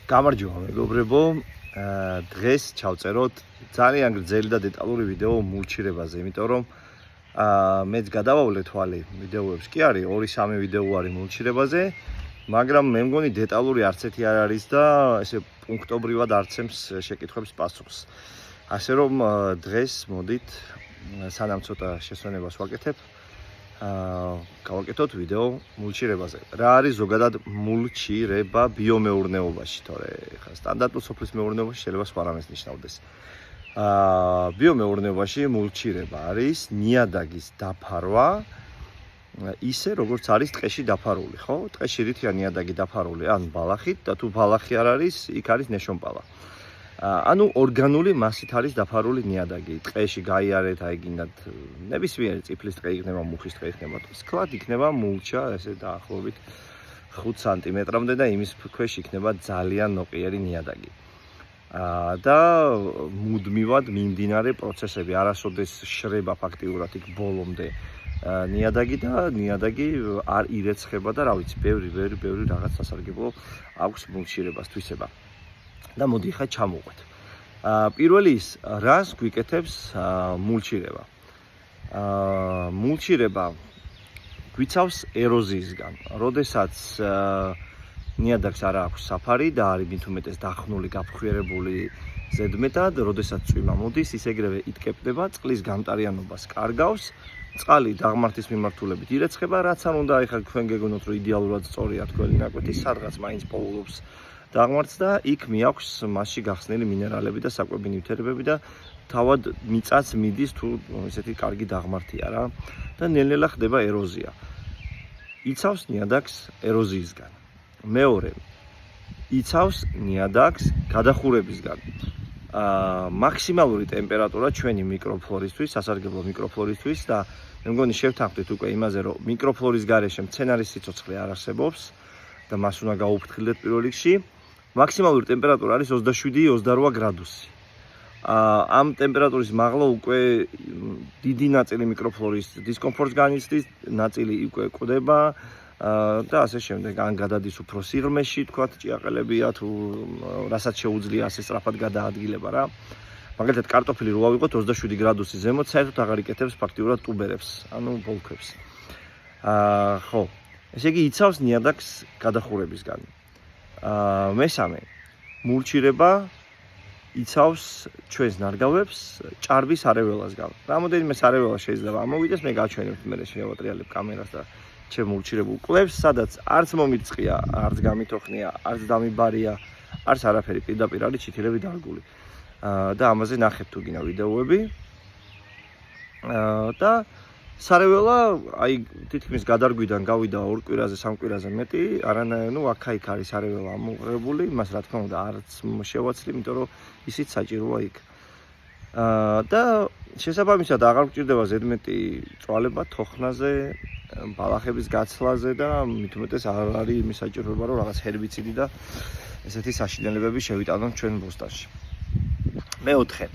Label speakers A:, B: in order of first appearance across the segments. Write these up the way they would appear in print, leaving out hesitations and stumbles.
A: გამარჯობა მეგობრებო, დღეს ჩავწეროთ ძალიან გრძელი და დეტალური ვიდეო მულჩირებაზე, იმიტომ რომ მეც გადავავლე თვალი ვიდეოებს კი არის 2-3 ვიდეო არის მულჩირებაზე, მაგრამ მე მგონი დეტალური არც ერთი არ არის და ესე პუნქტობრივად არცემს შეკითხვებს პასუხს. ასე რომ დღეს მოდით სანამ ცოტა შესვენებას ვაკეთებ, გავაკეთოთ ვიდეო მულჩირებაზე. რა არის ზოგადად მულჩირება ბიომეურნეობაში, თორე ხა სტანდარტულ სოფლის მეურნეობაში შეიძლება სხვა რამეს ნიშნავდეს. ბიომეურნეობაში მულჩირება არის ნიადაგის დაფარვა ისე როგორც არის ტყეში დაფარული, ხო? ტყეში რითია ნიადაგი დაფარული? ან ბალახით და თუ ბალახი არ არის, იქ არის ნეშომპალა. ანუ ორგანული მასით არის დაფარული ნიადაგი. ტყეში გაიარეთ, აი გინდათ ნებისმიერი წიფლის ტყე იქნება, მუხის ტყე იქნება, სკლად იქნება მულჩა, ესე დაახლოებით 5 სანტიმეტრამდე და იმის ქვეშ იქნება ძალიან ნოყიერი ნიადაგი. და მუდმივად მიმდინარე პროცესები, არასოდეს შრება ფაქტიურად იქ ბოლომდე ნიადაგი და ნიადაგი არ ირეცხება და რა ვიცი, ბევრი რაღაც სასარგებლო აქვს მულჩირებას თვისება. და მოდი ხა ჩამოვყვეთ. პირველი ის, რას გვიკეთებს მულჩირება? მულჩირება გვიცავს ეროზიისგან. როდესაც ნიადაგს არ აქვს საფარი და არის მით უმეტეს დახნული, გაფხვიერებული ზედმეტად, როდესაც წვიმა მოდის, ის ეგრევე იტკეპდება, წყლის გამტარიანობას კარგავს, წყალი დაღმართის მიმართულებით ირეცხება, რაც არ უნდა ეხლა თქვენ გეგონოთ, რომ იდეალურად სწორია თქვენი ნაკვეთი, სადღაც მაინც პოულობს დაღმართს და იქ მიაქვს მასში გახსნილი მინერალები და საკვები ნივთიერებები და თავად მიწაც მიდის თუ ესეთი კარგი დაღმართია რა და ნელ-ნელა ხდება ეროზია. იცავს ნიადაგს ეროზიისგან. მეორე, იცავს ნიადაგს გადახურებისგან. მაქსიმალური ტემპერატურა ჩვენი მიკროფლორისთვის, სასარგებლო მიკროფლორისთვის და მე მგონი შევთანხმდით უკვე იმაზე, რომ მიკროფლორის გარეშე მცენარის სიცოცხლე არ არსებობს და მას უნდა გაუფრთხილდეთ პირველ რიგში. მაქსიმალური ტემპერატურა არის 27-28 გრადუსი. ამ ტემპერატურის მაღლა უკვე დიდი ნაწილი მიკროფლორის დისკომფორტს განიცდის, ნაწილი უკვე კვდება და ასე შემდეგ. ან გადადის უფრო სიღრმეში, თქვათ, ჭიაყელებია თუ რასაც შეუძლია ასე სწრაფად გადაადგილება რა. მაგალითად, კარტოფილი რო ავიღოთ 27 გრადუსის ზემოთ, საერთოდ აღარ იკეთებს ფაქტიურად ტუბერებს, ანუ ბოლქვებს. ხო, ესე იგი იცავს ნიადაგს გადახურებისგან. მესამე, მულჩირება იცავს ჩვენს ნარგავებს ჭარბის არეველასგან. რამოდენიმე სარეველა შეიძლება ამოვიდეს, მე გავჩვენებ მე შევატრიალებ კამერას და ჩემ მულჩირებულ კლებს, სადაც არც მომიწყია, არც გამითოხნია, არც დამიბარია, არც არაფერი, პირდაპირ არის ჩითილები დარგული. და ამაზე ნახეთ თუ გინდა ვიდეოები. და სარეველა, აი თითქმის გადარგვიდან გავიდა 2 კვირაზე, 3 კვირაზე მეტი, არანაირ, ნუ აქა-იქ არის სარეველა ამოღებული, მას რა თქმა უნდა არც შევაცლი, იმიტომ რომ ისიც საჭიროა იქ. და შესაბამისად აღარ გვჭირდება ზედმეტი წვალება თოხნაზე, ბალახების გაცლაზე და მით უმეტეს არ არის იმის საჭიროება, რომ რაღაც ჰერბიციდი და ესეთი საშინელებები შევიტანოთ ჩვენ ბოსტანში. მეოთხე,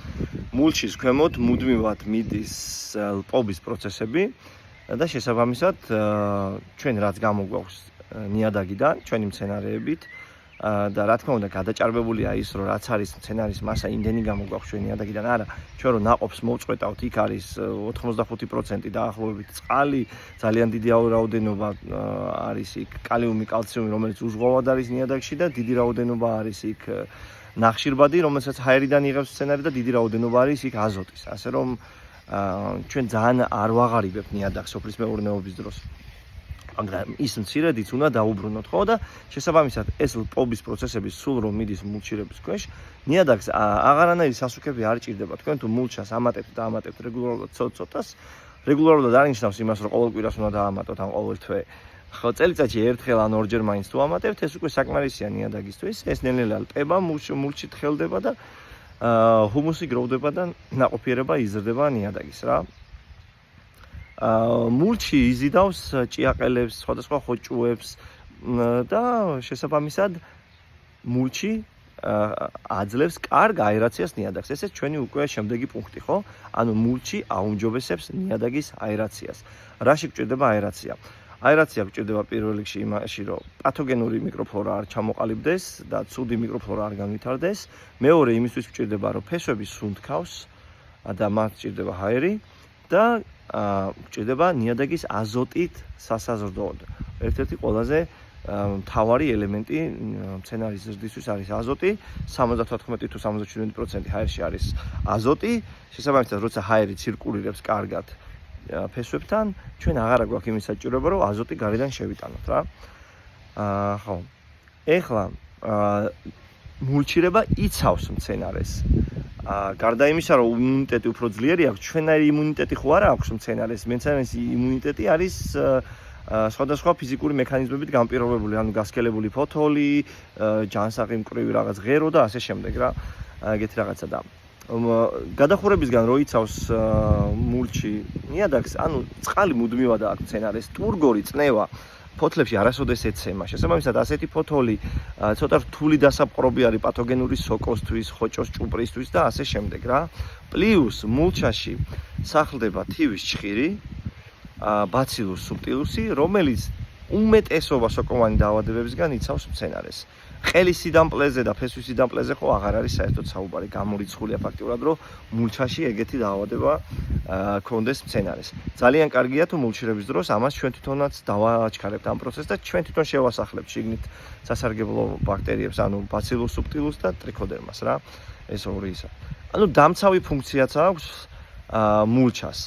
A: მულჩის ქვემოთ მუდმივად მიდის ლპობის პროცესები და შესაბამისად ჩვენ რაც გამოგვაქვს ნიადაგიდან, ჩვენი მცენარეებით და რა თქმა უნდა გადაჭარბებულია ის, რომ რაც არის მცენარის მასა, იმდენი გამოგვაქვს ჩვენ ნიადაგიდან, არა, ჩვენ რომ ნაყოფს მოვწყვეტავთ, იქ არის 85% დაახლოებით წყალი, ძალიან დიდი რაოდენობა არის იქ კალიუმი, კალციუმი, რომელიც უზღვავად არის ნიადაგში და დიდი რაოდენობა არის იქ ნახშირბადი, რომელსაც ჰაერიდან იღებს მცენარე და დიდი რაოდენობა არის იქ აზოტის. ასე რომ ჩვენ ძალიან არ ვაღარიბებთ ნიადაგს სოფლის მეურნეობის დროს. მაგრამ ის მცირედიც უნდა დაუბრუნოთ, ხო და შესაბამისად ეს ლპობის პროცესები სულ რომ მიდის მულჩირების ქვეშ, ნიადაგს აღარანაირი სასუქები არ ჭირდება. თქვენ თუ მულჩას ამატებთ და ამატებთ რეგულარულად ცოტას, რეგულარულად არ ნიშნავს იმას, რომ ყოველ კვირას უნდა დაამატოთ ან ყოველ თვე. ხო, წელიწადში ერთხელ ან ორჯერ მაინც თუ ამატებთ, ეს უკვე საკმარისია ნიადაგისთვის. ეს ნელ-ნელა ლპება, მულჩი თხელდება და ჰუმუსი გროვდება და ნაყოფიერება იზრდება ნიადაგის რა. მულჩი იზიდავს ჭიაყელებს, სხვადასხვა ხოჭუებს და შესაბამისად მულჩი აძლევს კარგ აერაციას ნიადაგს. ესეც ჩვენი უკვე შემდეგი პუნქტი, ხო? ანუ მულჩი აუმჯობესებს ნიადაგის აერაციას. რაში გვჭირდება აერაცია? აერაცია გვჭირდება პირველ რიგში იმაში, რომ პათოგენური მიკროფლორა არ ჩამოყალიბდეს და ცუდი მიკროფლორა არ განვითარდეს. მეორე იმისთვის გვჭირდება, რომ ფესვები სუნთქავს და მათ გვჭირდება ჰაერი და გვჭირდება ნიადაგის აზოტით სასაზრდოოდ. ერთ-ერთი ყველაზე მთავარი ელემენტი მცენარის ზრდისთვის არის აზოტი, 74 თუ 77% ჰაერში არის აზოტი. შესაბამისად, როცა ჰაერი ცირკულირებს კარგად ფესვებთან, ჩვენ აღარ გვაქვს იმის საჭიროება, რომ აზოტი გარედან შევიტანოთ რა. ხო. ეხლა მულჩირება იცავს მცენარეს. გარდა იმისა, რომ იმუნიტეტი უფრო ძლიერი აქვს, ჩვენაირი იმუნიტეტი ხო არა აქვს მცენარეს, მცენარის იმუნიტეტი არის სხვადასხვა ფიზიკური მექანიზმებით განპირობებული, ანუ გასქელებული ფოთოლი, ჯანსაღი მკვრივი რაღაც ღერო და ასე შემდეგ რა. ეგეთი რაღაცა და გადახურებისგან რო იცავს მულჩი ნიადაგს, ანუ წყალი მუდმივად აქვს მცენარეს, ტურგორი წნევა ფოთლებში არასოდეს ეცემა. შესაბამისად, ასეთი ფოთოლი ცოტა რთული დასაპყრობი არის პათოგენური სოკოსთვის, ხოჭოს ჭუპრისთვის და ასე შემდეგ რა. პლუს მულჩაში სახლდება თივის ჩხირი, ბაცილუს სუბტილუსი, რომელიც უმეტესობა სოკოვანი დაავადებებისგან იცავს მცენარეს. ყელის სიდამპლეზე და ფესვის სიდამპლეზე ხო აღარ არის საერთოდ საუბარი, გამორიცხულია ფაქტიურად, რომ მულჩაში ეგეთი დაავადება ქონდეს მცენარეს. ძალიან კარგია თუ მულჩირების დროს ამას ჩვენ თვითონაც დავაჩქარებთ ამ პროცესს და ჩვენ თვითონ შევასახლებთ შიგნით სასარგებლო ბაქტერიებს, ანუ ბაცილუს სუბტილუს და ტრიქოდერმას რა. ეს ორი ისა. ანუ დამცავი ფუნქციაც აქვს მულჩას.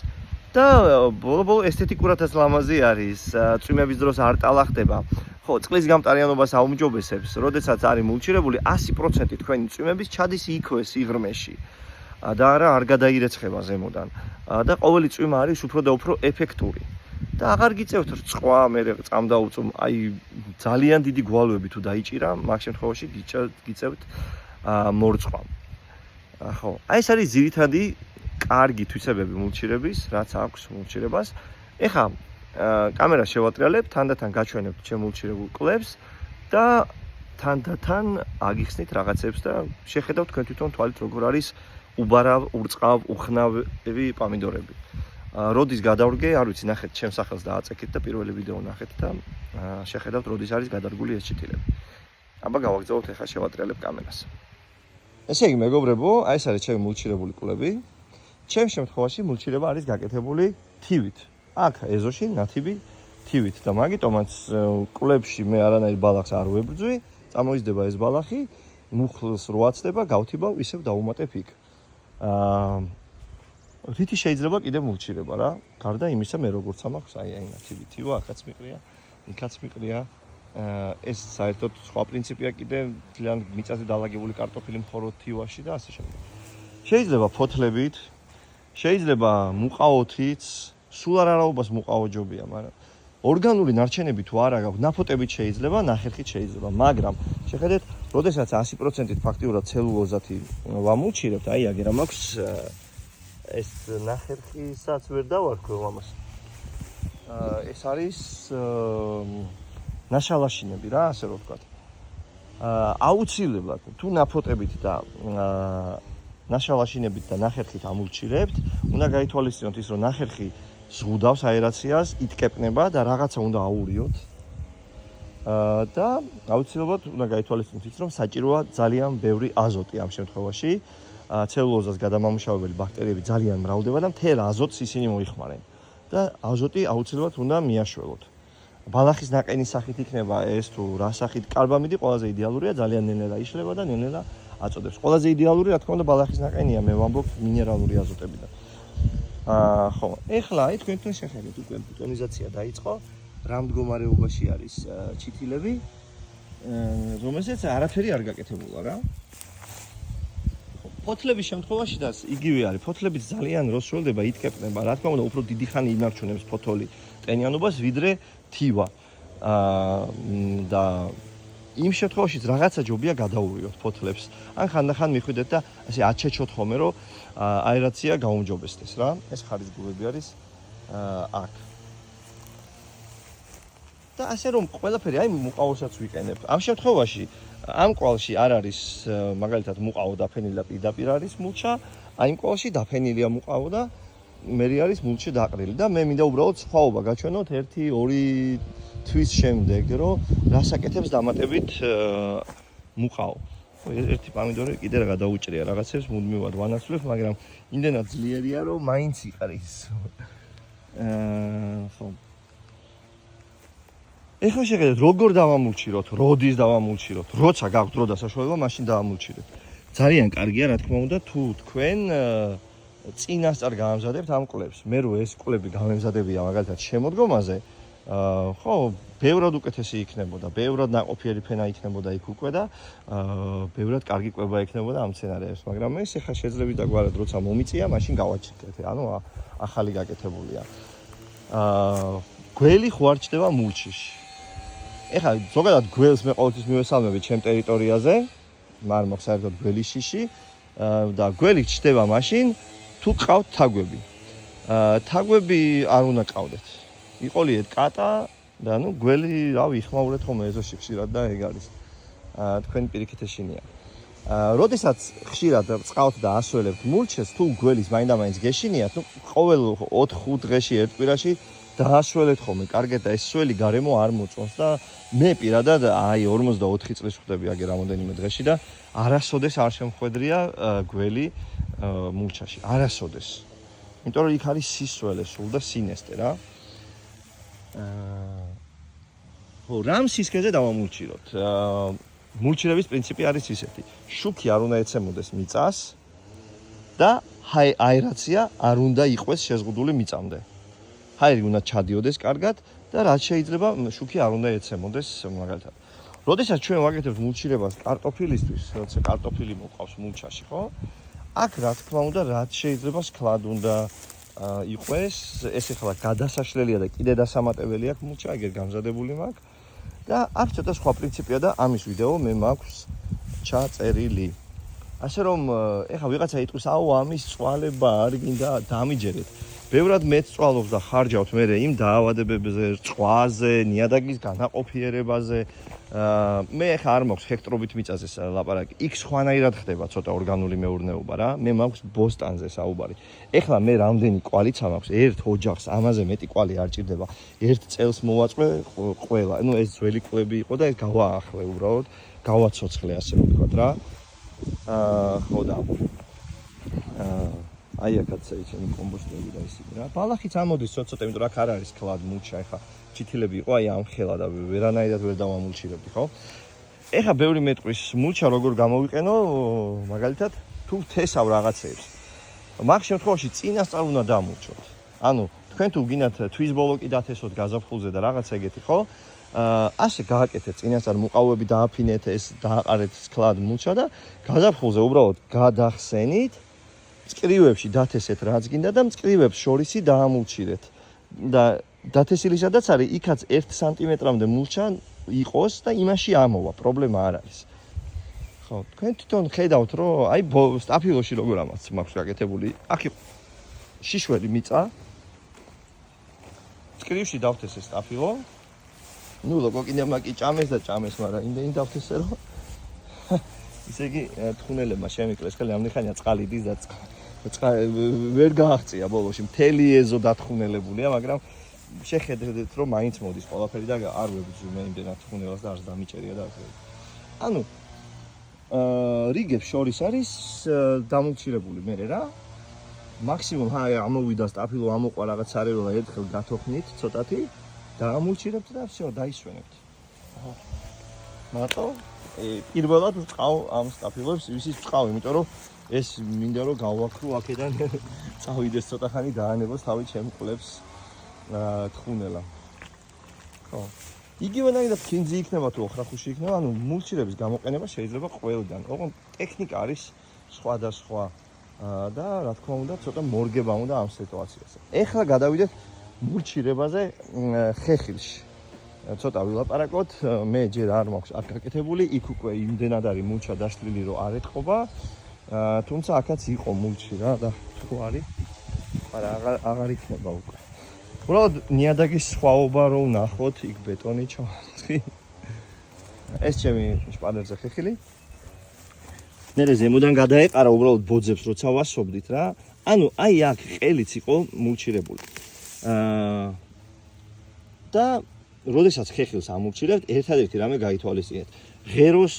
A: და ბოლო-ბოლო ესთეტიკურადაც ლამაზი არის, წვიმების დროს არ ტალახდება. ხო, წყლის გამტარიანობას აუმჯობესებს, როდესაც არის მულჩირებული 100% თქვენი წვიმების ჩადის იქვე სიღრმეში. და არ გადაირეცხება ზემოდან. და ყოველი წვიმა არის უფრო და უფრო ეფექტური. და აღარ გიწევთ რწყვა, მე წამდაუწում, აი ძალიან დიდი გვალვები თუ დაიჭირა, მაგ შემთხვევაში გიწევთ მორწყვა. ხო, აი ეს არის ძირითადი კარგი თვისებები მულჩირების, რაც აქვს მულჩირებას. ეხლა კამერას შევატრიალებ, თანდათან გაჩვენებთ ჩემ მულჩირებულ კლებს და თანდათან აგიხსნით რაღაცებს და შეხედავთ თქვენ თვითონ თვალით როგორ არის უბარავ, ურწყავ, უხნავი პომიდორები. როდის გადავრგე, არ ვიცი, ნახეთ, ჩემ სახელს დააწექით და პირველი ვიდეო ნახეთ და შეხედავთ როდის არის გადარგული ეს ჩიტილები. აბა გავაგზავნოთ ეხლა შევატრიალებ კამერას. ესე იგი, მეგობრებო, აი ეს არის ჩემი მულჩირებული კლები. ჩემ შემთხვევაში მულჩირება არის გაკეთებული თივით. აქ ეზოში ნათიბი თივით და მაგიტომაც კლებში მე არანაირ ბალახს არ ვებრძვი, წამოიზრდება ეს ბალახი, მუხლს რო აცდება, გავთიბავ, ისევ დავუმატებ იქ. რითი შეიძლება კიდე მულჩირება რა? გარდა იმისა, მე როგორც ამაქვს, აი ნათიბი თივა, აქაც მიყრია, იქაც მიყრია. ეს საერთოდ სხვა პრინციპია კიდე, ძალიან მიწაზე დალაგებული კარტოფილი მხოლოდ თივაში და ასე შემდეგ. შეიძლება ფოთლებით, შეიძლება მუყაოთიც, სულ არაობას მუყაოჯობია, მაგრამ ორგანული ნარჩენები თუ არა გაქვს, ნაფოტებით შეიძლება, ნახერხით შეიძლება, მაგრამ შეხედეთ, როდესაც 100%-ით ფაქტიურად ცელულოზათი ვამულჩირებთ, აი აგერა მაქვს ეს ნახერხისაც ვერ დავარქვევ ამას. ეს არის ნაშალაშინები რა, ასე რომ ვთქვათ. აუცილებლად თუ ნაფოტებით და ნაშალაშინებით და ნახერხით ამულჩირებთ, უნდა გაითვალისწინოთ ის, რომ ნახერხი ზღუდავს აერაციას, იტკეპნება და რაღაცა უნდა აურიოთ. და აუცილებლად უნდა გაითვალისწინოთ ის, რომ საჭიროა ძალიან ბევრი აზოტი ამ შემთხვევაში. ცელულოზას გადამამუშავებელი ბაქტერიები ძალიან მრავლდება და მთელ აზოტს ისინი მოიხმარენ. და აზოტი აუცილებლად უნდა მიაშველოთ. ბალახის ნაყენის სახით იქნება ეს თუ რა სახით, კარბამიდი ყველაზე იდეალურია, ძალიან ნელ-ნელა იშლება და ნელ-ნელა აწოდებს. ყველაზე იდეალური რა თქმა უნდა ბალახის ნაყენია, მე ვამბობ მინერალური აზოტებიდან. ხო, ეხლა აი თქვენ შეხედეთ უკვე ბუტონიზაცია დაიწყო, რა მდგომარეობაში არის ჩიტილები, რომელსაც არაფერი არ გაკეთებულა რა. ფოთლების შემთხვევაში და იგივე არის, ფოთლებით ძალიან როს შველდება, იტკეპნება, რა თქმა უნდა უფრო დიდი ხანი ინარჩუნებს ფოთოლი ტენიანობას, ვიდრე თივა. და იმ შემთხვევაშიც რაღაცა ჯობია გადაურიოთ ფოთლებს. ან ხანდახან მიხვიდეთ და ასე აჩეჩოთ ხოლმე, რომ აერაცია გაუმჯობესდეს რა. ეს ხარისგულები არის აქ. და ასე რომ ყველაფერი აი მუყაოსაც ვიყენებ. ამ შემთხვევაში ამ კვალში არ არის მაგალითად მუყაო დაფენილი და პირდაპირ არის მულჩა, აი იმ კვალში დაფენილია მუყაო და მე არის მულჩი დაყრილი და მე მინდა უბრალოდ სხვაობა გაჩვენოთ 1-2 თვის შემდეგ, რომ რას აკეთებს დამატებით მუყაო. ერთი პომიდორი კიდე რა გადაუჭრია რაღაცებს მუდმივად ვანაცვლებ, მაგრამ იმდენად ძლიერია, რომ მაინც იყრის. ხო. ეხლა შეხედეთ, როგორ დავამულჩიროთ, როდის დავამულჩიროთ, როცა გაქვთ დრო და საშუალება, მაშინ დავამულჩირეთ. ძალიან კარგია, რა თქმა უნდა, თუ თქვენ წინასწარ გაამზადებთ ამ კვლებს. მე რო ეს კვლები გამემზადებია მაგალითად შემოდგომაზე, ხო, ბევრად უკეთესი იქნებოდა, ბევრად ნაყოფიერი ფენა იქნებოდა იქ უკვე და ბევრად კარგი კვება იქნებოდა ამ სცენარებს, მაგრამ ეს ეხლა შეძლებით და გვარად როცა მომიწია, მაშინ გავაჩერდეთ. ანუ ახალი გაკეთებულია. გველი ხوارჩდება მულჩიში. ეხლა ზოგადად გველს მე ყოველთვის მივესალმები ჩემ ტერიტორიაზე, მაგრამ საერთოდ გველი შიში და გველი ჩდება მაშინ თუ ყავთ თაგვები. თაგვები არ უნდა ყავდეთ. იყოლიეთ კატა და ნუ გველი, რავი, იხმაურეთ ხოლმე ეზოში ხშირად და ეგ არის. თქვენი პირიქით ეშინია. როდესაც ხშირად წყავთ და ასველებთ მულჩეს, თუ გველის მაინდა-მაინც გეშინიათ, ნუ ყოველ 4-5 დღეში ერთ კვირაში დაასველეთ ხოლმე კარგად და ეს სველი გარემო არ მოწონს და მე პირადად აი 44 წლის ვხდები აგერ რამოდენიმე დღეში და არასოდეს არ შემხვედრია გველი მულჩაში. არასოდეს. იმიტომ რომ იქ არის სისველე სულ და სინესტე რა. ხო, რამ სისქეზე დავამულჩიროთ? მულჩირების პრინციპი არის ისეთი. შუქი არ უნდა ეცემოდეს მიწას და აერაცია არ უნდა იყვეს შეზღუდული მიწამდე. ჰაერი უნდა ჩადიოდეს კარგად და რაც შეიძლება შუქი არ უნდა ეცემოდეს მაგალითად. როდესაც ჩვენ ვაკეთებთ მულჩირებას კარტოფილისთვის, როცა კარტოფილი მოყავს მულჩაში, ხო? აქ რა თქმა უნდა, რაც შეიძლება სკლად უნდა იყვეს, ეს ახლა გადასაშლელია და კიდე დასამატებელი აქვს მულჩა, ეგერ გამზადებული მაქვს. და აქ ცოტა სხვა პრინციპია და ამის ვიდეო მე მაქვს ჩაწერილი. ასე რომ ეხლა ვიღაცა იტყვის, აუ ამის წვალება არ გინდა დამიჯერეთ. ბევრად მეც წვალობს და ხარჯავთ მე იმ დაავადებებზე, წვაზე, ნიადაგის განაყოფიერებაზე. მე ახლა არ მაქვს ჰექტრობით მიწაზე ლაპარაკი. იქ სხვანაირად ხდება ცოტა ორგანული მეურნეობა რა. მე მაქვს ბოსტანზე საუბარი. ეხლა მე რამდენი კვალიცა მაქვს, ერთ ოჯახს ამაზე მეტი კვალი არ ჭირდება. ერთ წელს მოვაწყვე ყველა. ნუ ეს ძველი კვლები იყო და ეს გავაახლე უბრალოდ, გავაცოცხლე ასე ვთქვათ რა. ხო და აი აქაც ჩემი კომპოსტები და ისინი რა. ბალახიც ამოდის ცოტა, იმიტომ რომ აქ არ არის კლად მულჩა, ეხლა ჩითილები იყო, აი ამ ხელა და ვერანაირად ვერ დავამულჩირებდი, ხო? ეხლა ბევრი მეტყვის მულჩა როგორ გამოვიყენო, მაგალითად, თუ თესავ რაღაცეებს. მაგ შემთხვევაში წინასწარ უნდა დამულჩოთ. ანუ თქვენ თუ გინდათ თვის ბოლო კი დათესოთ გაზაფხულზე და რაღაც ეგეთი, ხო? ასე გააკეთეთ წინასწარ მუყავები დააფინეთ, ეს დააყარეთ სკლად მულჩა და გაზაფხულზე უბრალოდ გადახსენით. მწკრივებში დათესეთ რაც გინდა და მწკრივებს შორისი დაამულჩირეთ. და დათესილი სადაც არის, იქაც 1 სანტიმეტრამდე მულჩა იყოს და იმაში ამოვა, პრობლემა არ არის. ხო, თქვენ თვითონ ხედავთ, რომ აი სტაფილოში როგორ ამაც მაქვს გაკეთებული. აქ იყო შიშველი მიწა. მწკრივში დავთესე სტაფილო. ნუ ლოკოკინებმა კი ჭამეს და ჭამეს, მაგრამ იმდენი დავთესე, რომ ისე იგი თხუნელებმა შემიკლეს, ხელი ამდენხანია წყალი დის და ვერ გააღწია ბოლოში. მთელი ეზო დათხუნელებულია, მაგრამ შეხედეთ, რომ მაინც მოდის ყველაფერი და არ ვებძვი მე იმდენად თხუნელას და არც დამიჭერია და ასე. ანუ რიგებს შორის არის დამულჩირებული მე რა. მაქსიმუმ ამოვიდა სტაფილო, ამოყვა რაღაც არეულა ერთხელ გათოხნით ცოტათი და ამულჩირებთ და всё, დაისვენებთ. მარტო პირველად ვწყავ ამ სტაფილებს, ვისიც ვწყავ, იმიტომ რომ ეს მინდა რომ გავაქრო აქედან წავიდეს ცოტა ხანი დაანებოს თავი ჩემ კვლებს თხუნელა. ხო. იგივენაირად ქინძი იქნება თუ ოხრახუში იქნება, ანუ მულჩირების გამოყენება შეიძლება ყველგან. ოღონდ ტექნიკა არის სხვადასხვა და რა თქმა უნდა ცოტა მორგება უნდა ამ სიტუაციაზე. ეხლა გადავიდეთ მულჩირებაზე ხეხილში. ცოტა ვილაპარაკოთ, მე ჯერ არ მაქვს აქ გაკეთებული, იქ უკვე იმდენად არის მულჩა დაშლილი, რომ არ ეთყობა. თუმცა აქაც იყო მულჩი რა და თუ არის, მაგრამ აღარ იქნება უკვე. უბრალოდ ნიადაგის სხვაობა რო ვნახოთ, იქ ბეტონი ჩავარცხი. ეს ჩემი შპანელზე ხეხილი. მე ზემოდან გადაეყარა უბრალოდ ბოძებს როცა ვასობდით რა. ანუ აი აქ ყელიც იყო მულჩირებული. და როდესაც ხეხილს ამულჩირებთ, ერთადერთი რამე გაითვალისწინეთ. ღეროს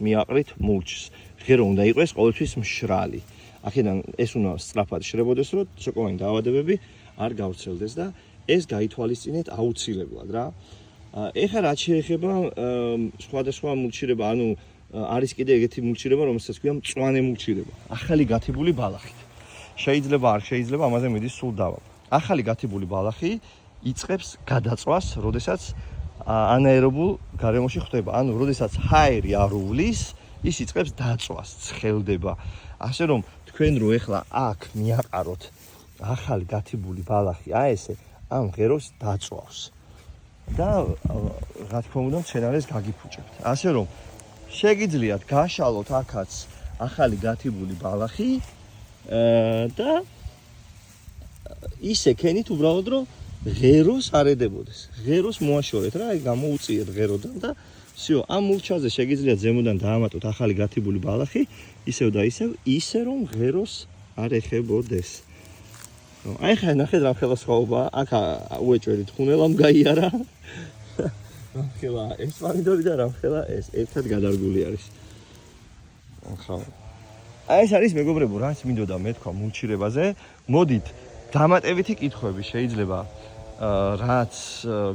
A: მიაყრით მულჩს. ღერო უნდა იყოს ყოველთვის მშრალი. აქედან ეს უნდა სწრაფად შრებოდეს, რომ შოკოვანი დაავადებები არ გავრცელდეს და ეს გაითვალისწინეთ აუცილებლად რა. ეხლა რაც შეეხება სხვადასხვა მულჩირება, ანუ არის კიდე ეგეთი მულჩირება, რომელსაც ქვია მწვანე მულჩირება. ახალი გათიბული ბალახით. შეიძლება არ შეიძლება, ამაზე მიდის სულ დავა. ახალი გათიბული ბალახი იწყებს გადაწვას, როდესაც ანაერობულ გარემოში ხდება. ანუ როდესაც ჰაერი არ უვლის, ის იწყებს დაწვას, ცხელდება. ასე რომ თქვენ რო ეხლა აქ მიაყაროთ ახალი გათიბული ბალახი, აი ესე ამ ღეროს დაწვავს. და რა თქმა უნდა, მცენარეს გაგიფუჭებთ. ასე რომ შეგიძლიათ გაშალოთ აქაც ახალი გათიბული ბალახი და ისე ქენით უბრალოდ რომ ღეროს არ ედებოდეს. ღეროს მოაშორეთ რა, აი გამოუწიეთ ღეროდან და всё, ამ მულჩაზე შეგიძლიათ ზემოდან დაამატოთ ახალი გათიბული ბალახი, ისევ და ისე რომ ღეროს არ ეხებოდეს. აი ხა ნახეთ რა ხელა სხვაობა, აქ უეჭვერით ხუნელამ გაიარა. რამხელა ეს ვარიდორი და რამხელა ეს ერთად გადარგული არის. ახლა აი ეს არის მეგობრებო, რაც მინდოდა მეთქვა მულჩირებაზე. მოდით დამატებითი კითხვები შეიძლება რაც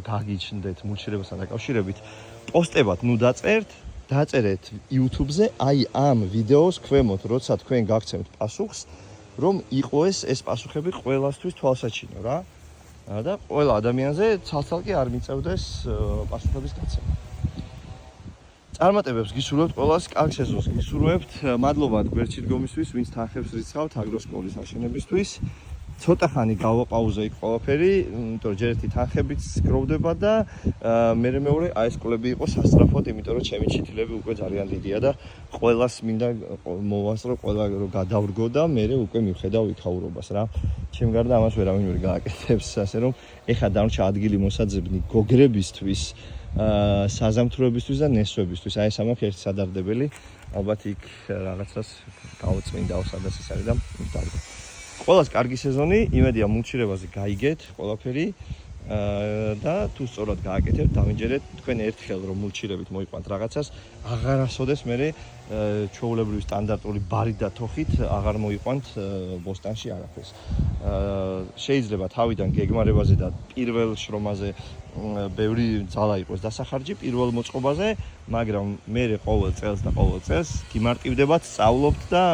A: გაგიჩნდეთ მულჩირებასთან დაკავშირებით, პოსტებად დაწერეთ YouTube-ზე აი ამ ვიდეოს ქვემოთ, როცა თქვენ გაგცემთ პასუხს, რომ იყოს ეს პასუხები ყველასთვის თვალსაჩინო რა. და ყველა ადამიანზე ცალ-ცალკე არ მიწევდეს პასუხების გაცემა. წარმატებებს გისურვებთ ყველას, კარგ სეზონს გისურვებთ. მადლობა გვერდში დგომისთვის, ვინც თანხებს რიცხავთ აგროსკოლის აშენებისთვის. ცოტა ხანი გავაპაუზე იქ ყველაფერი, იმიტომ რომ ჯერ ერთი თანხებიც გროვდება და მეორე აი ეს კლუბი იყო სასწრაფოდ, იმიტომ რომ ჩემი ჩითილები უკვე ძალიან დიდია და ყველას მინდა მოვასწრო, ყველა რომ გადავრგო და მე უკვე მივხედავ იქაურობას რა. ჩემ გარდა ამას ვერავინ ვერ გააკეთებს, ასე რომ ეხა დამრჩა ადგილი მოსაძებნი გოგრებისთვის, საზამთროებისთვის და ნესვებისთვის. აი ეს ამაქვს ერთი სადარდებელი, ალბათ იქ რაღაცას გავწმინდავ, სადაც ის არის და დავდო. ყველას კარგი სეზონი, იმედია მულჩირებაზე გაიგეთ ყველაფერი და თუ სწორად გააკეთებთ, დავინჯერეთ თქვენ ერთხელ რომ მულჩირებით მოიყვანთ რაღაცას, აღარასოდეს მე ჩვეულებრივი სტანდარტული ბარი და თოხით აღარ მოიყვანთ ბოსტანში არაფერს. შეიძლება თავიდან გეგმარებაზე და პირველ შრომაზე ბევრი ძალა იყოს დასახარჯი პირველ მოწყობაზე, მაგრამ მე ყოველ წელს გიმარტივდებათ, სწავლობთ და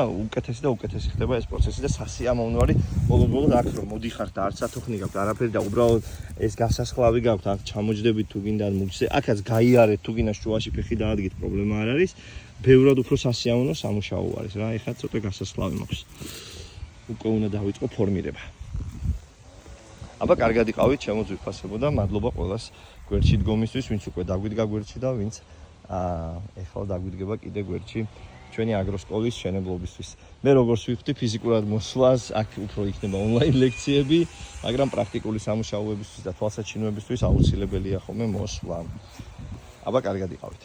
A: უკეთესი ხდება ეს პროცესი და სასიამოვნო არის ბოლოს აქ რომ მოდიხართ და არც ათოხნი გაქვთ არაფერი და უბრალოდ ეს გასასხლავი გაქვთ, აქ ჩამოჯდებით თუ გინდა მუჩზე, აქაც გაიარეთ თუ გინდა შუაში ფეხი დაადგით, პრობლემა არ არის. ბევრად უფრო სასიამოვნო სამუშაო არის რა, ეხლა ცოტა გასასხლავი მაქვს. უკვე უნდა დავიწყო ფორმირება. აბა კარგად იყავით, ჩემოც ვიფასებოდა, მადლობა ყველას გვერდში დგომისთვის, ვინც უკვე დაგვიდგა გვერდში და ვინც ეხლა დაგვიდგება კიდე გვერდში ჩვენი აგროსკოლის შენებლობისთვის. მე როგორც ვიხდი ფიზიკურად მოსვლას, აქ უფრო იქნება ონლაინ ლექციები, მაგრამ პრაქტიკული სამუშაოებისთვის და თვალსაჩინოებისთვის აუცილებელია ხოლმე მოსვლა. აბა კარგად იყავით.